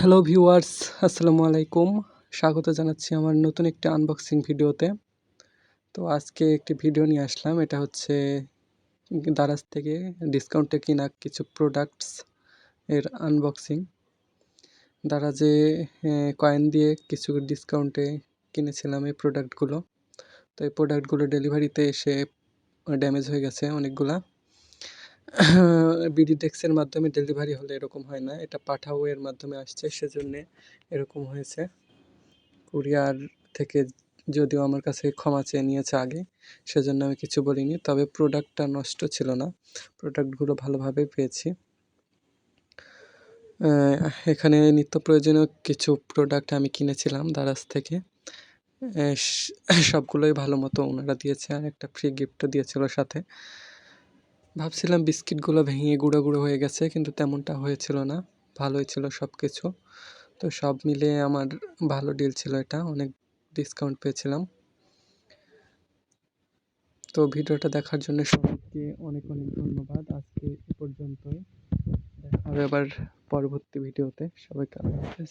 Hello viewers, আসসালামু আলাইকুম। স্বাগত জানাচ্ছি আমার নতুন একটি আনবক্সিং ভিডিওতে। তো আজকে একটি ভিডিও নিয়ে আসলাম। এটা হচ্ছে দারাজ থেকে ডিসকাউন্টে কিনা কিছু প্রোডাক্টস এর আনবক্সিং। দারাজে কয়েন দিয়ে কিছু ডিসকাউন্টে কিনেছিলাম এই প্রোডাক্টগুলো। তো এই প্রোডাক্টগুলো ডেলিভারিতে এসে ড্যামেজ হয়ে গেছে অনেকগুলা। বিডিটেক্সের মাধ্যমে ডেলিভারি হলে এরকম হয় না, এটা পাঠাও এর মাধ্যমে আসছে, সেজন্যে এরকম হয়েছে। কুরিয়ার থেকে যদিও আমার কাছে ক্ষমা চেয়ে নিয়েছে আগে, সেজন্য আমি কিছু বলিনি। তবে প্রোডাক্টটা নষ্ট ছিল না, প্রোডাক্টগুলো ভালোভাবে পেয়েছি। এখানে নিত্য প্রয়োজনীয় কিছু প্রোডাক্ট আমি কিনেছিলাম দারাজ থেকে। সবগুলোই ভালো মতো ওনারা দিয়েছে, আর একটা ফ্রি গিফটও দিয়েছিল সাথে। ভাবছিলাম বিস্কিটগুলো ভেঙে গুঁড়ো গুঁড়ো হয়ে গেছে, কিন্তু তেমনটা হয়েছিল না, ভালোই ছিল সব কিছু। তো সব মিলিয়ে আমার ভালো ডিল ছিল, এটা অনেক ডিসকাউন্ট পেয়েছিলাম। তো ভিডিওটা দেখার জন্য সবাইকে অনেক অনেক ধন্যবাদ। আজকে এ পর্যন্তই, দেখা হবে আবার পরবর্তী ভিডিওতে। সবাইকে আল্লাহ হাফেজ।